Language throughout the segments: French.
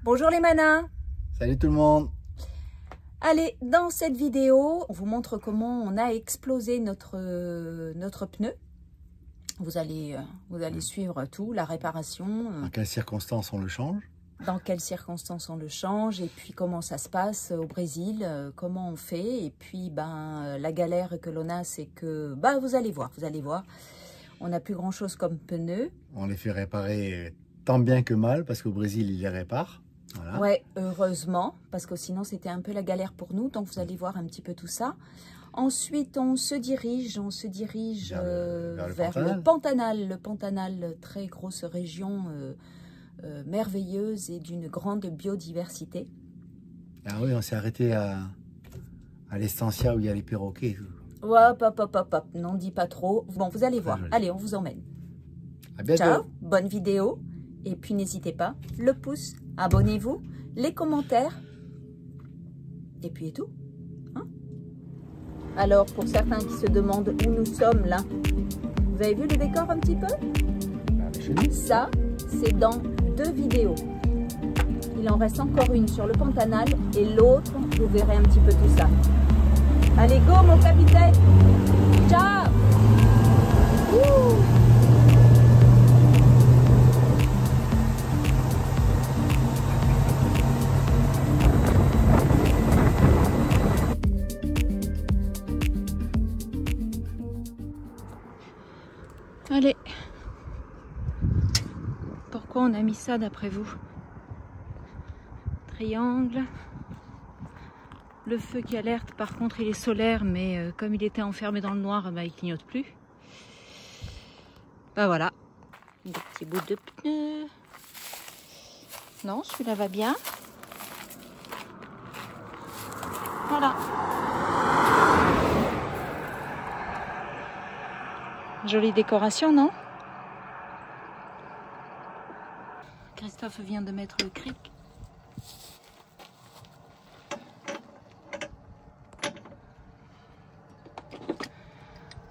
Bonjour les manins. Salut tout le monde. Allez, dans cette vidéo, on vous montre comment on a explosé notre pneu. Vous allez suivre tout, la réparation. Dans quelles circonstances on le change? Dans quelles circonstances on le change, et puis comment ça se passe au Brésil, comment on fait. Et puis la galère que l'on a, c'est que, vous allez voir, on n'a plus grand chose comme pneus. On les fait réparer tant bien que mal, parce qu'au Brésil, ils les réparent. Voilà. Ouais, heureusement, parce que sinon c'était un peu la galère pour nous, donc vous allez voir un petit peu tout ça. Ensuite, on se dirige vers le Pantanal, très grosse région merveilleuse et d'une grande biodiversité. Ah oui, on s'est arrêté à l'Estancia où il y a les perroquets. Hop, n'en dis pas trop. Bon, vous allez voir. Allez, on vous emmène. À bientôt. Ciao, bonne vidéo. Et puis n'hésitez pas, le pouce, abonnez-vous, les commentaires. Et puis et tout. Hein? Alors, pour certains qui se demandent où nous sommes là, vous avez vu le décor un petit peu? Ça, c'est dans 2 vidéos. Il en reste encore une sur le Pantanal et l'autre, vous verrez un petit peu tout ça. Allez, go mon capitaine! Ciao! Wouh! Allez, pourquoi on a mis ça d'après vous? Triangle, le feu qui alerte, par contre il est solaire, mais comme il était enfermé dans le noir, il clignote plus. Voilà, des petits bouts de pneus. Non, celui-là va bien. Voilà. Jolie décoration, non? Christophe vient de mettre le cric.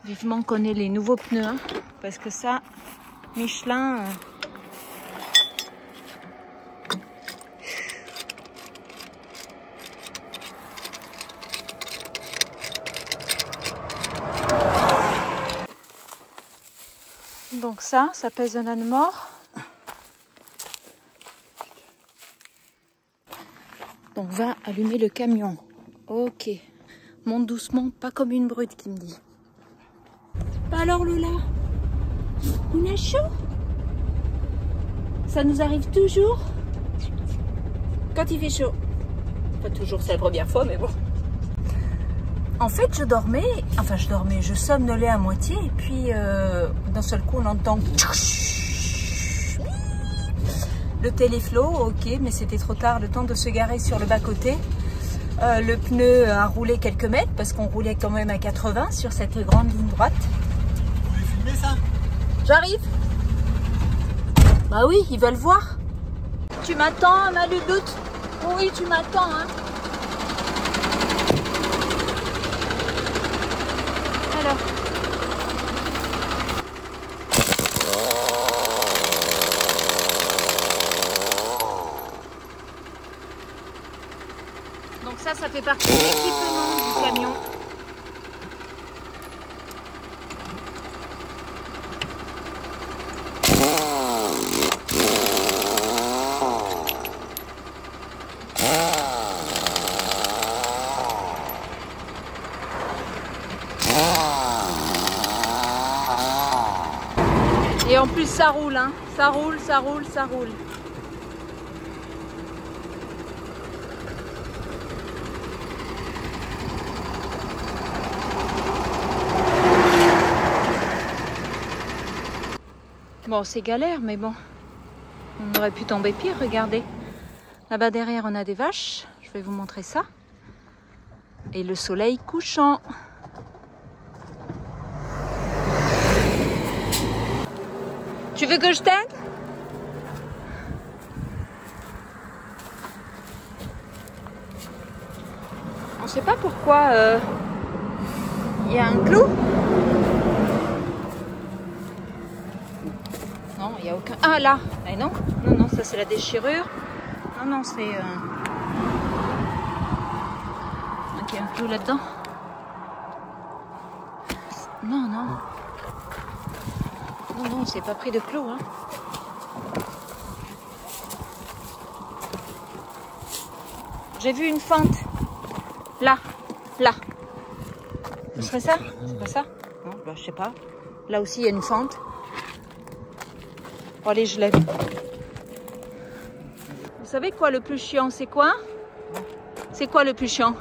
Vivement qu'on ait les nouveaux pneus, hein, parce que ça, Michelin... Donc ça pèse un âne mort. Donc on va allumer le camion. Ok. Monte doucement, pas comme une brute qui me dit. Alors Lola, on a chaud? Ça nous arrive toujours quand il fait chaud. Pas toujours, c'est la première fois, mais bon. En fait, je somnolais à moitié et puis d'un seul coup, on entend le téléflow, ok, mais c'était trop tard, le temps de se garer sur le bas-côté. Le pneu a roulé quelques mètres parce qu'on roulait quand même à 80 sur cette grande ligne droite. Vous voulez filmer ça? J'arrive. Bah oui, ils veulent voir. Tu m'attends, ma Ludoute? Oui, tu m'attends, hein. Alors. Donc ça fait partie de l'équipement du camion. Et en plus ça roule, hein. Ça roule. Bon, c'est galère, mais bon. On aurait pu tomber pire, regardez. Là-bas derrière, on a des vaches. Je vais vous montrer ça. Et le soleil couchant. Tu veux que je t'aide? On ne sait pas pourquoi il y a un clou. Non, il n'y a aucun... Ah là! Eh non, ça c'est la déchirure. Non, non, c'est... Ok, un clou là-dedans. Non, non. Non, non, c'est pas pris de clou, hein. J'ai vu une fente. Là, là. Ce serait ça? C'est pas ça? Non, bah, je sais pas. Là aussi, il y a une fente. Bon, allez, je lève. Vous savez quoi le plus chiant, c'est quoi? C'est quoi le plus chiant?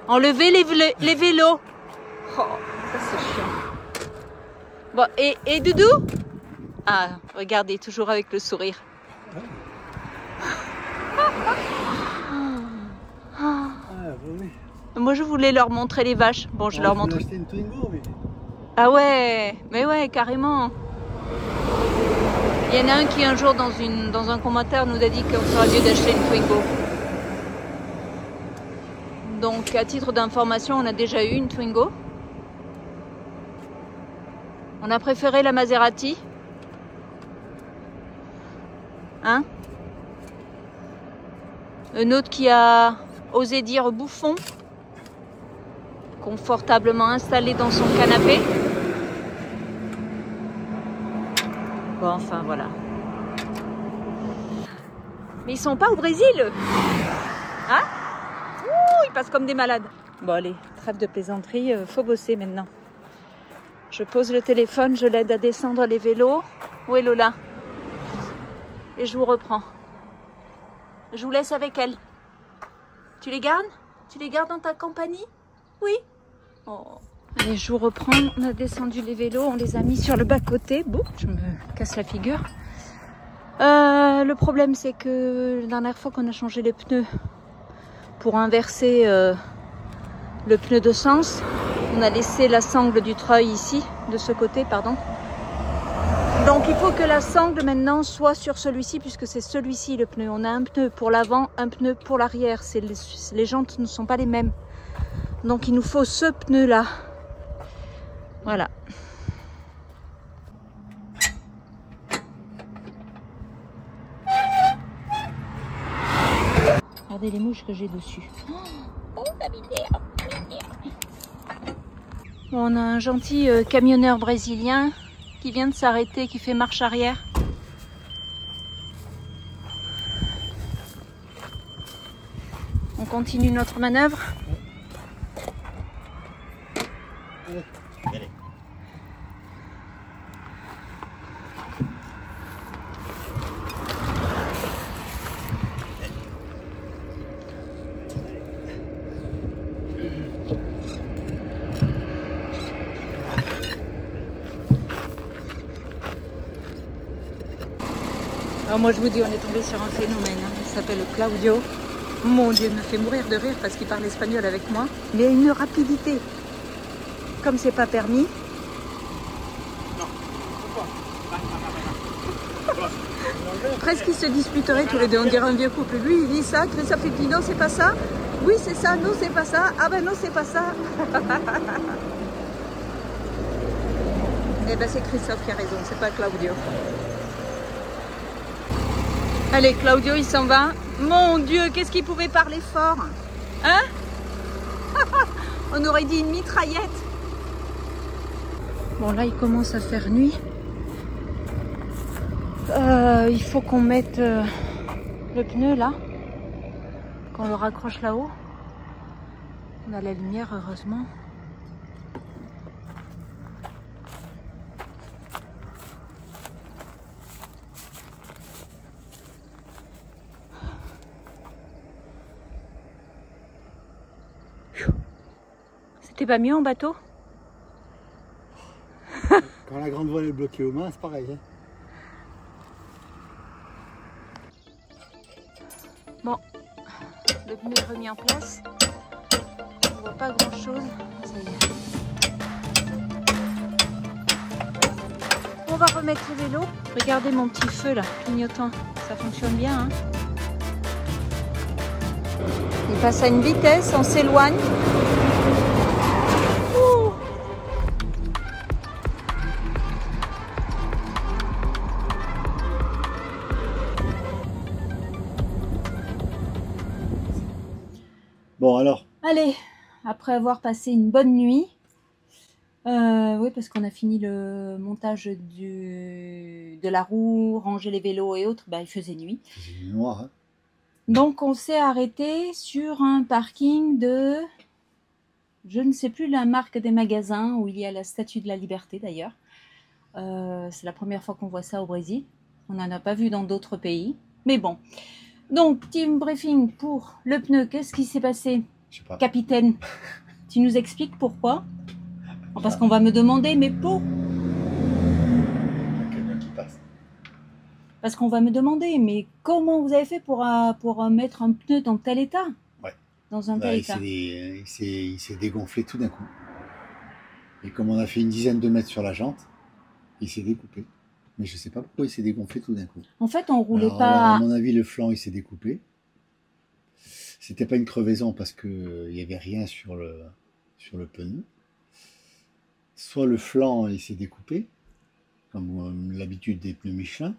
Enlever les vélos. Oh, ça c'est chiant. Bon, et Doudou? Ah, regardez, toujours avec le sourire. Oui. Moi, je voulais leur montrer les vaches. Bon, je leur montre. Acheter une Twingo, mais... Ah ouais, mais ouais, carrément. Il y en a un qui un jour dans un commentaire nous a dit qu'on ferait mieux d'acheter une Twingo. Donc à titre d'information, on a déjà eu une Twingo. On a préféré la Maserati. Hein? Un autre qui a osé dire bouffon, confortablement installé dans son canapé. Bon, enfin voilà. Mais ils sont pas au Brésil, hein? Ouh, ils passent comme des malades. Bon allez, trêve de plaisanterie, faut bosser maintenant. Je pose le téléphone, je l'aide à descendre les vélos. Où est Lola? Et je vous reprends. Je vous laisse avec elle. Tu les gardes? Tu les gardes dans ta compagnie? Oui. Oh. Allez, je vous reprends. On a descendu les vélos, on les a mis sur le bas-côté. Bon, je me casse la figure. Le problème, c'est que la dernière fois qu'on a changé les pneus pour inverser le pneu de sens, on a laissé la sangle du treuil ici, de ce côté, pardon. Donc il faut que la sangle maintenant soit sur celui-ci, puisque c'est celui-ci le pneu. On a un pneu pour l'avant, un pneu pour l'arrière. Les jantes ne sont pas les mêmes. Donc il nous faut ce pneu-là. Voilà. Regardez les mouches que j'ai dessus. Oh, la misère. On a un gentil camionneur brésilien qui vient de s'arrêter, qui fait marche arrière. On continue notre manœuvre. Allez. Alors moi je vous dis, on est tombé sur un phénomène, hein. Il s'appelle Claudio. Mon Dieu, il me fait mourir de rire parce qu'il parle espagnol avec moi. Il a une rapidité. Comme c'est pas permis. Presque ils se disputeraient tous les deux, on dirait un vieux couple. Lui il dit ça, Christophe il dit non c'est pas ça. Oui c'est ça, non c'est pas ça. Ah ben non c'est pas ça. Eh ben c'est Christophe qui a raison, c'est pas Claudio. Allez, Claudio, il s'en va. Mon Dieu, qu'est-ce qu'il pouvait parler fort? Hein? On aurait dit une mitraillette. Bon, là, il commence à faire nuit. Il faut qu'on mette le pneu, là. Qu'on le raccroche là-haut. On a la lumière, heureusement. C'était pas mieux en bateau? Quand la grande voile est bloquée aux mains, c'est pareil. Hein. Bon, le pneu est remis en place. On voit pas grand chose. Ça y est. On va remettre le vélo. Regardez mon petit feu là, clignotant. Ça fonctionne bien. Hein. Il passe à une vitesse, on s'éloigne. Bon, alors, Allez, après avoir passé une bonne nuit, oui, parce qu'on a fini le montage de la roue, ranger les vélos et autres, bah, il faisait nuit. c'est noir, hein. Donc on s'est arrêté sur un parking de, je ne sais plus la marque des magasins, où il y a la Statue de la Liberté d'ailleurs. C'est la première fois qu'on voit ça au Brésil. On n'en a pas vu dans d'autres pays. Mais bon. Donc, team briefing pour le pneu. Qu'est-ce qui s'est passé, Je sais pas. capitaine? Tu nous expliques pourquoi? Parce qu'on va me demander, mais pour? Quelqu'un qui passe. Parce qu'on va me demander, mais comment vous avez fait pour mettre un pneu dans tel état? Ouais. Dans un Là, tel il état. s'est dégonflé tout d'un coup. Et comme on a fait une dizaine de mètres sur la jante, il s'est découpé. Mais je sais pas pourquoi il s'est dégonflé tout d'un coup. En fait, on roulait Alors, pas. à mon avis, le flanc il s'est découpé. C'était pas une crevaison parce que il y avait rien sur le pneu. Soit le flanc il s'est découpé, comme l'habitude des pneus Michelin.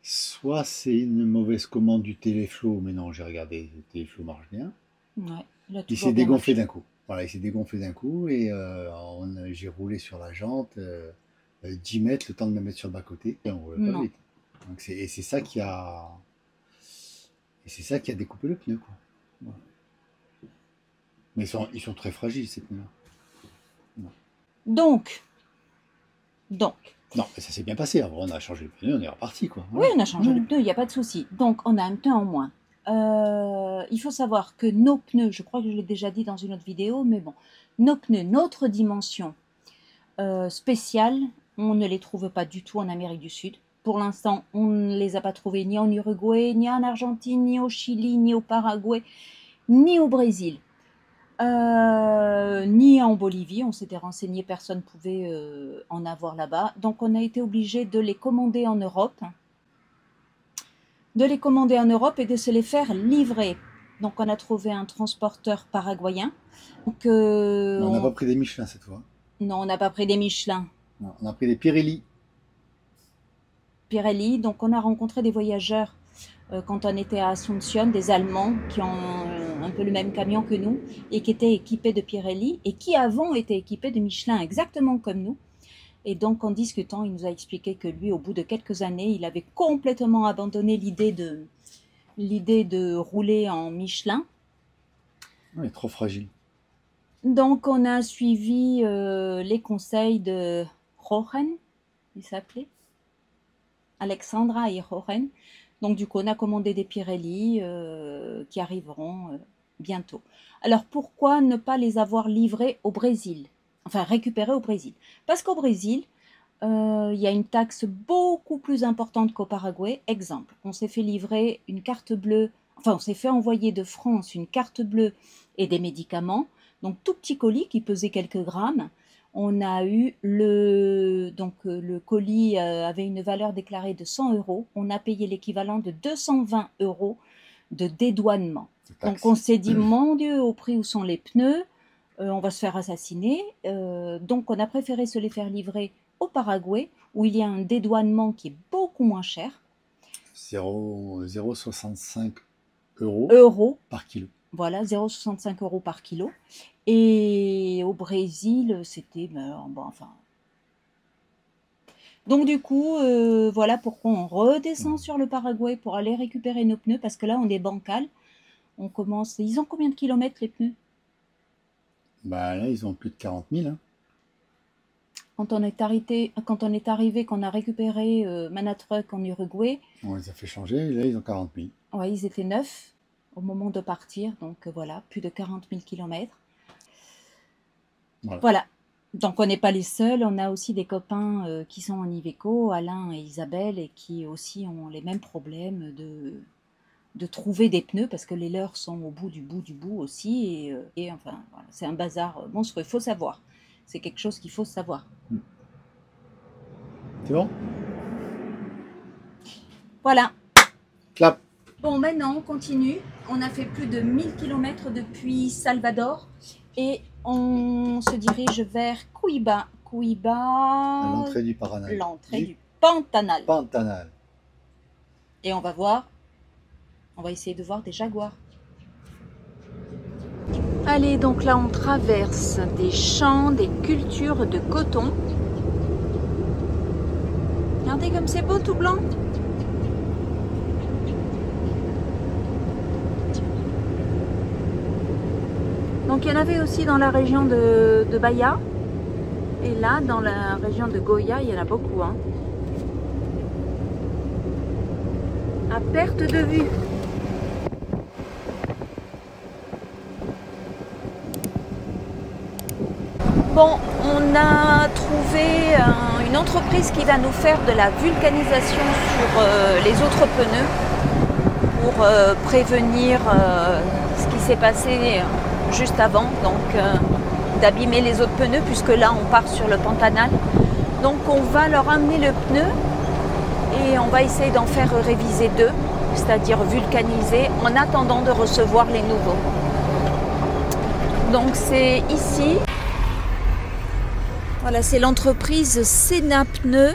Soit c'est une mauvaise commande du Téléflo, mais non, j'ai regardé, le Téléflo marche bien. Ouais, il a Il toujours s'est bien dégonflé marché. d'un coup. Voilà, il s'est dégonflé d'un coup et j'ai roulé sur la jante 10 mètres, le temps de me mettre sur le bas-côté. Et on roulait pas Non. vite. Donc c'est ça qui a. Et c'est ça qui a découpé le pneu, quoi. Voilà. Mais ils sont très fragiles, ces pneus-là. Donc. Non, mais ça s'est bien passé. Alors, on a changé le pneu, on est reparti, quoi. Oui, Voilà. on a changé le pneu, il n'y a pas de souci. Donc, on a un pneu en moins. Il faut savoir que nos pneus, je crois que je l'ai déjà dit dans une autre vidéo, mais bon, nos pneus, notre dimension spéciale, on ne les trouve pas du tout en Amérique du Sud. Pour l'instant, on ne les a pas trouvés ni en Uruguay, ni en Argentine, ni au Chili, ni au Paraguay, ni au Brésil. Ni en Bolivie, on s'était renseigné, personne ne pouvait en avoir là-bas. Donc on a été obligé de les commander en Europe. Et de se les faire livrer. Donc on a trouvé un transporteur paraguayen. Donc, On n'a pas pris des Michelin cette fois. non, on n'a pas pris des Michelin. Non, on a pris des Pirelli. Pirelli. Donc on a rencontré des voyageurs quand on était à Asunción, des Allemands qui ont un peu le même camion que nous et qui étaient équipés de Pirelli et qui avant étaient équipés de Michelin exactement comme nous. Et donc en discutant, il nous a expliqué que lui, au bout de quelques années, il avait complètement abandonné l'idée de rouler en Michelin. Oui, trop fragile. Donc on a suivi les conseils de Jochen, il s'appelait Alexandra et Jochen. Donc du coup on a commandé des Pirelli qui arriveront bientôt. Alors pourquoi ne pas les avoir livrés au Brésil? Enfin récupérés au Brésil. Parce qu'au Brésil, il y a une taxe beaucoup plus importante qu'au Paraguay. Exemple, on s'est fait livrer une carte bleue, enfin on s'est fait envoyer de France une carte bleue et des médicaments, donc tout petit colis qui pesait quelques grammes. On a eu le colis avait une valeur déclarée de 100 €. On a payé l'équivalent de 220 € de dédouanement. Donc on s'est dit, mon Dieu, au prix où sont les pneus, on va se faire assassiner. Donc on a préféré se les faire livrer au Paraguay, où il y a un dédouanement qui est beaucoup moins cher. 0,65 € par kilo. Voilà, 0,65 € par kilo. Et au Brésil, c'était... bon, enfin... Donc du coup, voilà pourquoi on redescend sur le Paraguay pour aller récupérer nos pneus, parce que là, on est bancal. On commence... Ils ont combien de kilomètres, les pneus? Bah là, ils ont plus de 40 000. Hein. Quand on est arrivé, qu'on a récupéré Manatruck en Uruguay, On les a fait changer, et là ils ont 40 000. Ouais, ils étaient neufs au moment de partir, donc voilà, plus de 40 000 km. Voilà. Donc on n'est pas les seuls, on a aussi des copains qui sont en Iveco, Alain et Isabelle, et qui aussi ont les mêmes problèmes de trouver des pneus, parce que les leurs sont au bout du bout aussi, et enfin, voilà, c'est un bazar monstrueux, il faut savoir. C'est quelque chose qu'il faut savoir. C'est bon? Voilà. Clap. Bon, maintenant on continue. On a fait plus de 1000 km depuis Salvador et on se dirige vers Cuiba. À l'entrée du Paraná. L'entrée du Pantanal. Et on va essayer de voir des jaguars. Allez, donc là on traverse des champs, des cultures de coton. Regardez comme c'est beau tout blanc. Donc il y en avait aussi dans la région de Bahia. Et là, dans la région de Goya, il y en a beaucoup. Hein. À perte de vue. Bon, on a trouvé une entreprise qui va nous faire de la vulcanisation sur les autres pneus pour prévenir ce qui s'est passé juste avant, donc d'abîmer les autres pneus puisque là on part sur le Pantanal. Donc on va leur amener le pneu et on va essayer d'en faire réviser deux, c'est-à-dire vulcaniser en attendant de recevoir les nouveaux. Donc c'est ici. Voilà, c'est l'entreprise Sena Pneus.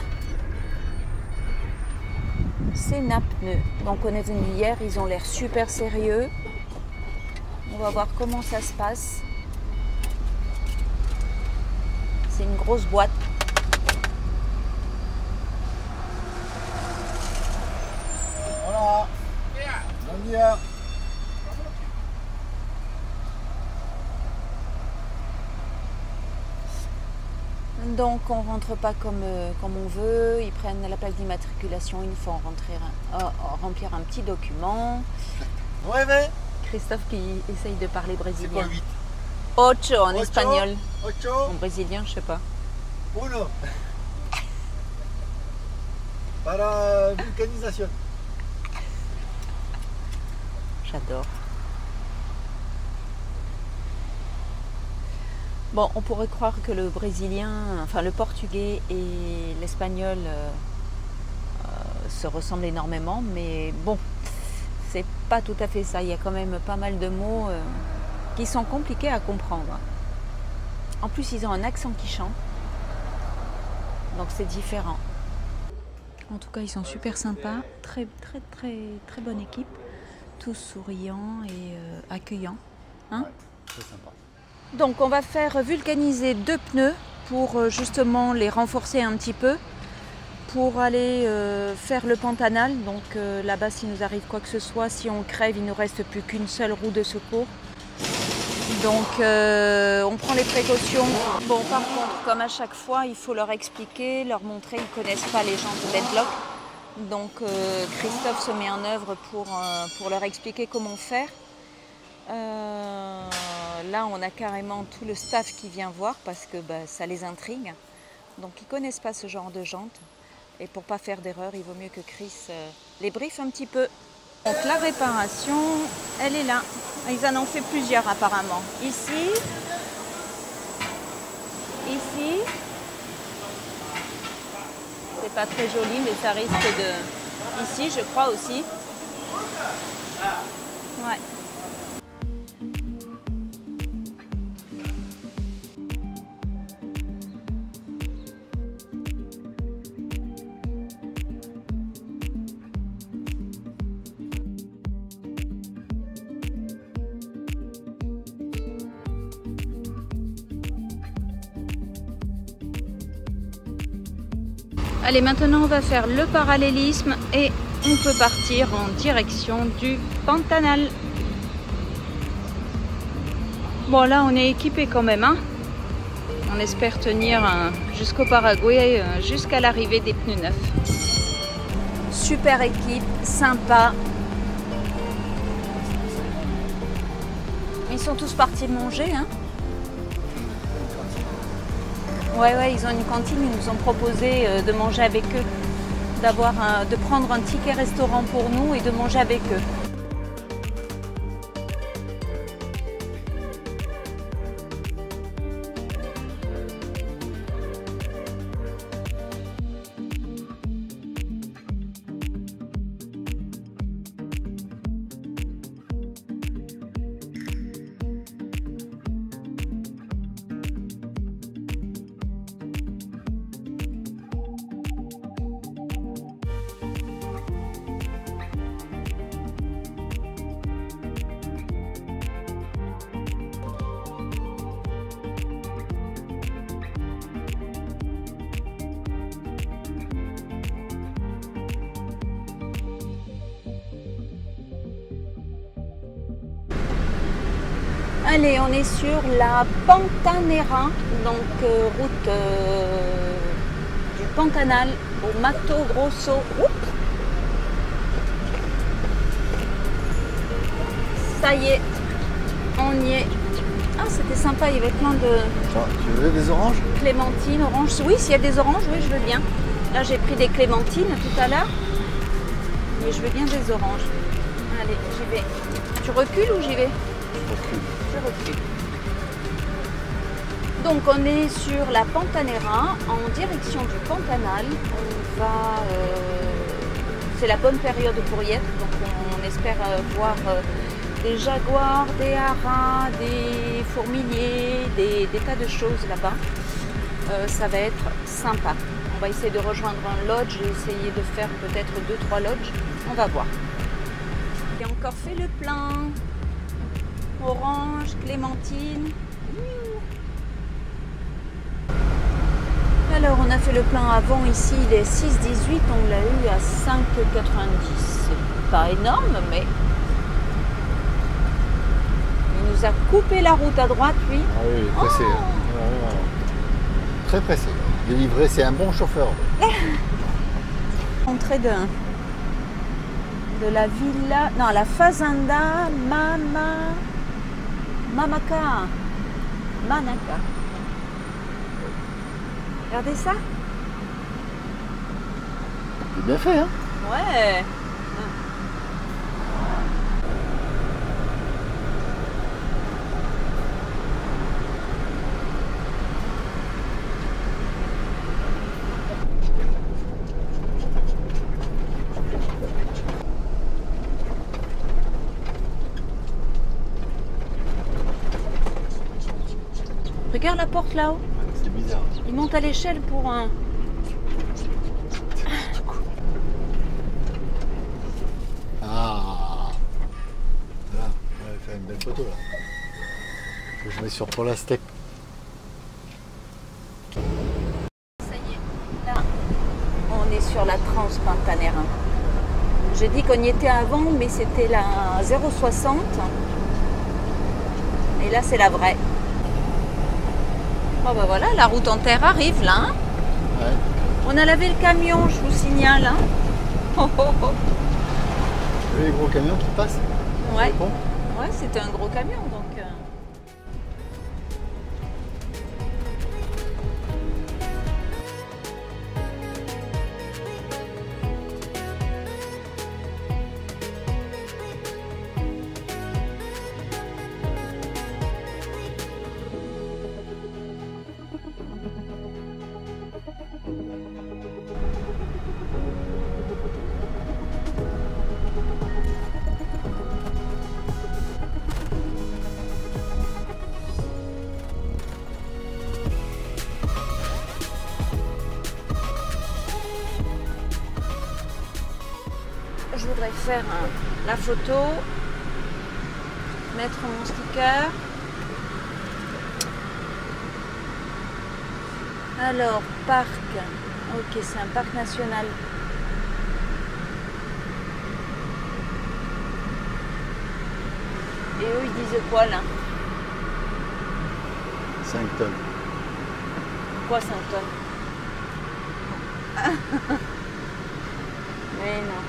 Sena Pneus. Donc on est venu hier, ils ont l'air super sérieux. On va voir comment ça se passe. C'est une grosse boîte. Voilà. Bon dia. Donc on rentre pas comme on veut, ils prennent la plaque d'immatriculation, il faut remplir un petit document. Ouais, mais. Christophe qui essaye de parler brésilien. C'est quoi 8? Ocho en espagnol. Ocho. En brésilien, je sais pas. Uno. Para vulcanisation. J'adore. Bon, on pourrait croire que le brésilien, enfin le portugais et l'espagnol se ressemblent énormément, mais bon, c'est pas tout à fait ça. Il y a quand même pas mal de mots qui sont compliqués à comprendre. En plus, ils ont un accent qui chante, donc c'est différent. En tout cas, ils sont super sympas, très bonne équipe, tous souriants et accueillants. Hein? Ouais, très sympa. Donc on va faire vulcaniser deux pneus pour justement les renforcer un petit peu pour aller faire le Pantanal. Donc là-bas, s'il nous arrive quoi que ce soit, si on crève, il ne nous reste plus qu'une seule roue de secours. Donc on prend les précautions. Bon, par contre, comme à chaque fois, il faut leur expliquer, leur montrer, ils ne connaissent pas les jantes Deadlock. Donc Christophe se met en œuvre pour leur expliquer comment faire. Là, on a carrément tout le staff qui vient voir parce que ça les intrigue. Donc, ils ne connaissent pas ce genre de jantes. Et pour ne pas faire d'erreur, il vaut mieux que Chris les briefe un petit peu. Donc, la réparation, elle est là. Ils en ont fait plusieurs apparemment. Ici. C'est pas très joli, mais ça risque de... Ici, je crois aussi. Ouais. Allez, maintenant on va faire le parallélisme et on peut partir en direction du Pantanal. Bon, là on est équipé quand même, hein. On espère tenir jusqu'au Paraguay, jusqu'à l'arrivée des pneus neufs. Super équipe, sympa. Ils sont tous partis manger, hein. Ouais, ils ont une cantine, ils nous ont proposé de manger avec eux, de prendre un ticket restaurant pour nous et de manger avec eux. Allez, on est sur la Pantanera, donc route du Pantanal au Mato Grosso. Oups. Ça y est, on y est. Ah, c'était sympa, il y avait plein de Tu veux des oranges? clémentines, oranges. Oui, s'il y a des oranges, oui, je veux bien. Là, j'ai pris des clémentines tout à l'heure, mais je veux bien des oranges. Allez, j'y vais. Tu recules ou j'y vais? Je recule. Donc on est sur la Pantanera en direction du Pantanal. On va, c'est la bonne période pour y être, donc on espère voir des jaguars, des haras, des fourmiliers, des tas de choses là-bas. Ça va être sympa. On va essayer de rejoindre un lodge et essayer de faire peut-être 2-3 lodges. On va voir. J'ai encore fait le plein. Orange, clémentine. Alors on a fait le plein avant ici, il est 6,18, on l'a eu à 5,90. C'est pas énorme, mais il nous a coupé la route à droite, lui. Ah oui, pressé. Oh, très pressé. Délivré, c'est un bon chauffeur. Entrée de la villa, non, la Fazenda Manaka. Regardez ça. C'est bien fait, hein? Ouais. Regarde la porte là-haut. C'est bizarre. Il monte à l'échelle pour un... Ah! Là, on va faire une belle photo là. Que je mets sur pour la steak. Ça y est, là, on est sur la Transpantanera. J'ai dit qu'on y était avant, mais c'était la 060. Et là, c'est la vraie. Oh ben voilà, la route en terre arrive là. Hein. Ouais. On a lavé le camion, je vous signale. Hein. Oh, oh, oh. Vous voyez les gros camions qui passent? Ouais, Bon. ouais, c'était un gros camion donc. Je voudrais faire la photo, mettre mon sticker. Alors, parc. Ok, c'est un parc national. Et eux, ils disent quoi là? 5 tonnes. Quoi 5 tonnes? Mais non.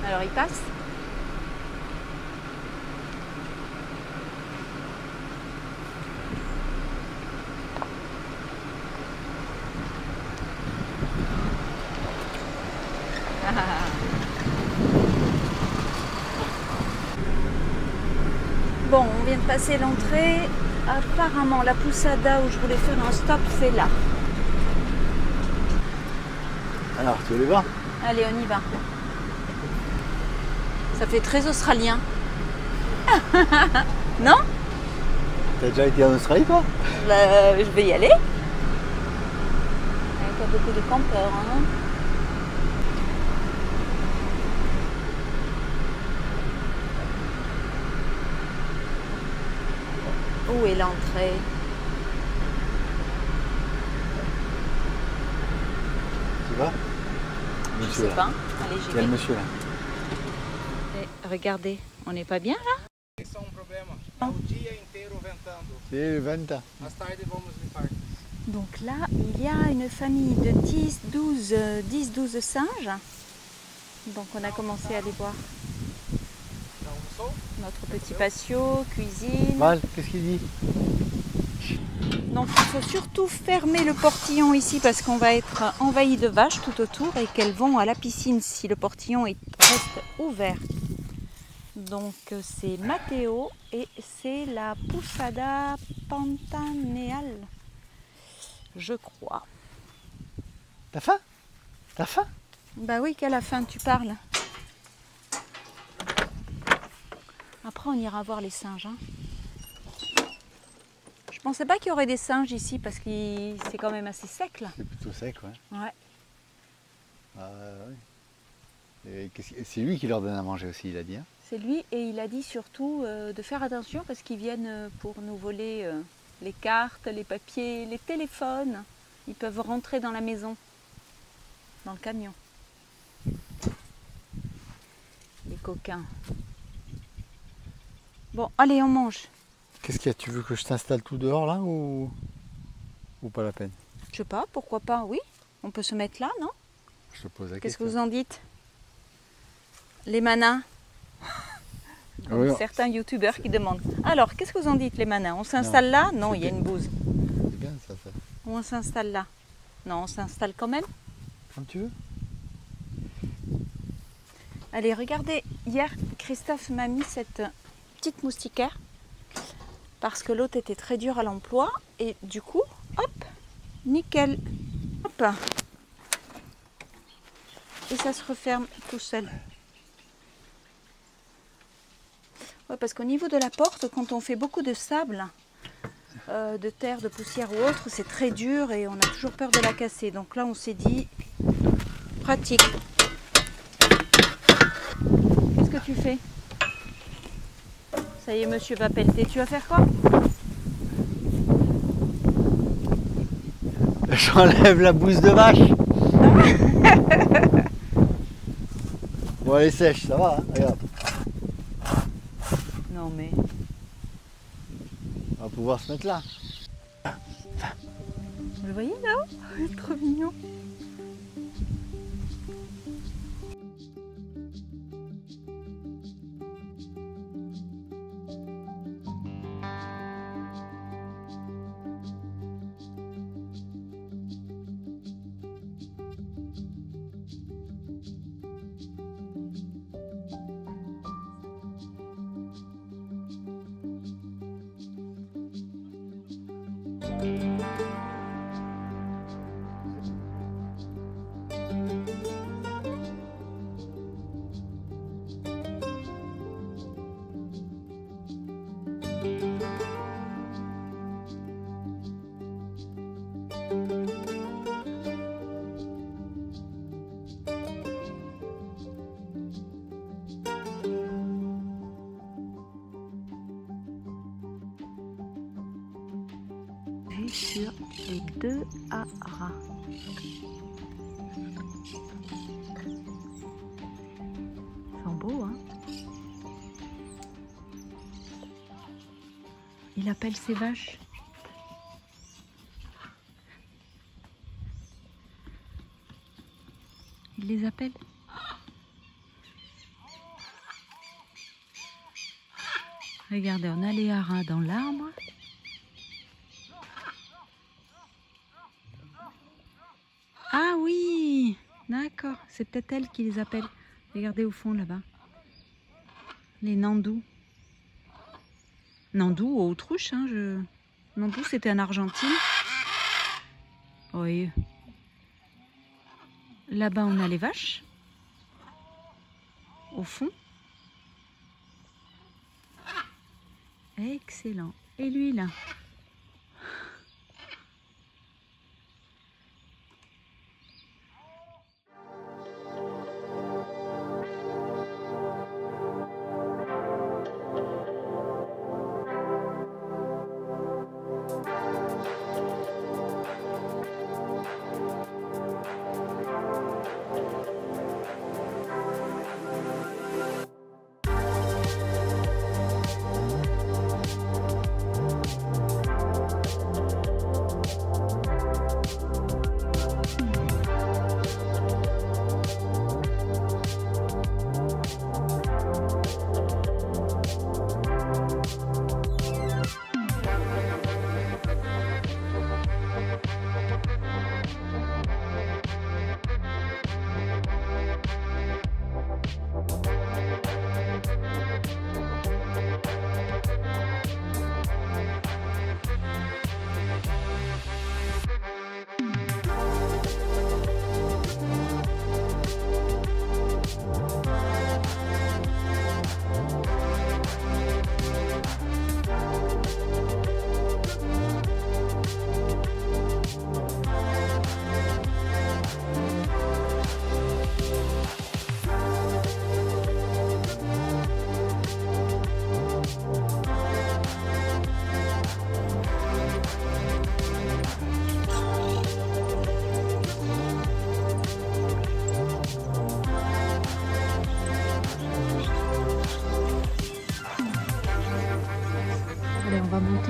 Alors il passe. Bon, on vient de passer l'entrée. Apparemment, la poussada où je voulais faire un stop, c'est là. Alors, tu veux les voir? Allez, on y va. Ça fait très australien. Non? T'as déjà été en Australie, toi? Bah, je vais y aller. Il y a encore beaucoup de campeurs. Hein. Où est l'entrée? Tu vas? Je Monsieur sais là. pas. Allez, j'y Il y a vais. le monsieur là. Regardez, on n'est pas bien là? Esse é problema. É o dia inteiro ventando. C'est venta. Mais tarde vamos limpar. Donc là, il y a une famille de 10-12 singes. Donc on a commencé à aller voir Já almoçou? notre petit patio, cuisine. Val, qu'est-ce qu'il dit? Donc il faut surtout fermer le portillon ici parce qu'on va être envahi de vaches tout autour et qu'elles vont à la piscine si le portillon reste ouvert. Donc c'est Matteo et c'est la Poussada Pantaneal, je crois. T'as faim? T'as faim? Bah oui, qu'à la fin tu parles. Après on ira voir les singes. Hein. Je pensais pas qu'il y aurait des singes ici parce que c'est quand même assez sec là. C'est plutôt sec, ouais. Ouais. Ouais. Et c'est lui qui leur donne à manger aussi, il a dit. Hein. C'est lui et il a dit surtout de faire attention parce qu'ils viennent pour nous voler les cartes, les papiers, les téléphones. Ils peuvent rentrer dans la maison, dans le camion. Les coquins. Bon, allez, on mange. Qu'est-ce qu'il y a? Tu veux que je t'installe tout dehors là ou pas la peine? Je sais pas, pourquoi pas, oui. On peut se mettre là, non? Je te pose la Qu'est-ce que question. vous en dites? Les manins. Oui, Certains youtubeurs qui demandent. Alors, qu'est-ce que vous en dites, les manins? On s'installe là? Non, il y a une bouse. c'est bien ça. Ou on s'installe là? Non, on s'installe quand même. Comme tu veux. Allez, regardez, hier, Christophe m'a mis cette petite moustiquaire parce que l'autre était très dur à l'emploi et du coup, hop, nickel, hop, et ça se referme tout seul. Ouais, parce qu'au niveau de la porte, quand on fait beaucoup de sable, de terre, de poussière ou autre, c'est très dur et on a toujours peur de la casser. Donc là, on s'est dit, pratique. Qu'est-ce que tu fais? Ça y est, monsieur va pelleter. Tu vas faire quoi? J'enlève la bouse de vache. Bon, elle est sèche, ça va, hein, regarde. Non mais... On va pouvoir se mettre là. Vous le voyez là? C'est trop mignon. Sur les 2 haras. Ils sont beaux, hein? Il appelle ses vaches. Il les appelle. Regardez, on a les haras dans l'arbre. Ah oui, d'accord, c'est peut-être elle qui les appelle. Regardez au fond là-bas. Les nandous. Nandous ou autruche, hein, Nandou, c'était en Argentine. Oui. Là-bas, on a les vaches. Au fond. Excellent. Et lui, là.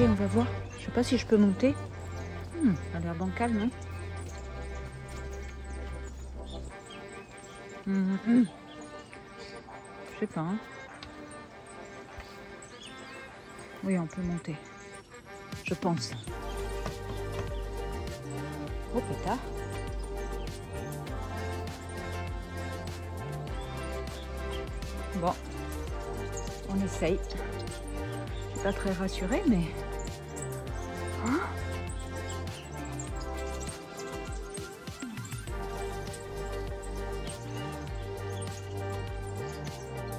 monter, on va voir. Je sais pas si je peux monter. Ça a l'air bancal, non? Je sais pas. Hein. Oui, on peut monter. Je pense. Oh, pétard. Bon, on essaye. Je suis pas très rassurée, mais... Hein?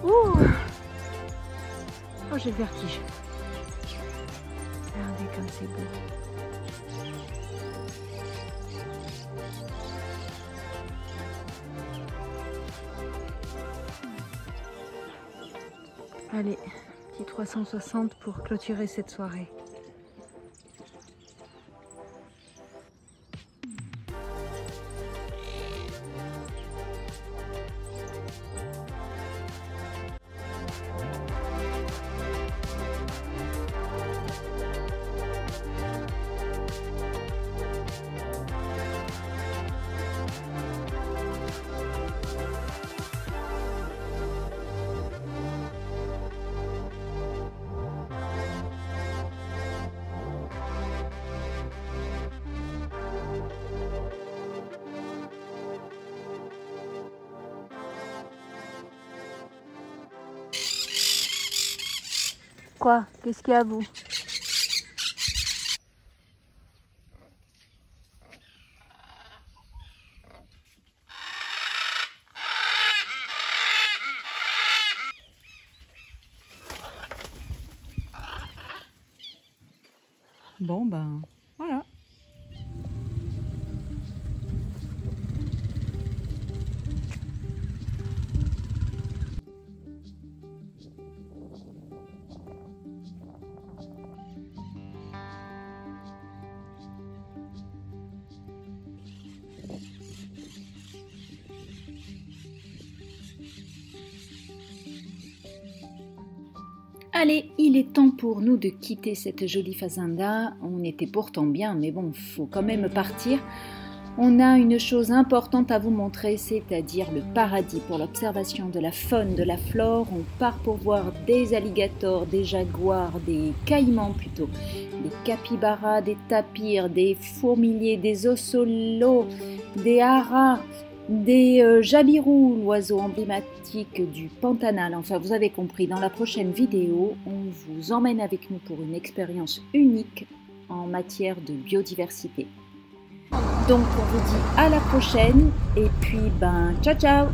Ouh! Oh, j'ai le vertige. Regardez comme c'est beau. Allez, petit 360 pour clôturer cette soirée. Quoi? Qu'est-ce qu'il y a à vous? Bon ben, voilà. Allez, il est temps pour nous de quitter cette jolie fazenda. On était pourtant bien, mais bon, faut quand même partir. On a une chose importante à vous montrer, c'est-à-dire le paradis pour l'observation de la faune, de la flore. On part pour voir des alligators, des jaguars, des caïmans plutôt, des capybaras, des tapirs, des fourmiliers, des ocelots, des haras, des jabirous, l'oiseau emblématique du Pantanal. Enfin, vous avez compris, dans la prochaine vidéo, on vous emmène avec nous pour une expérience unique en matière de biodiversité. Donc, on vous dit à la prochaine et puis, ben, ciao ciao!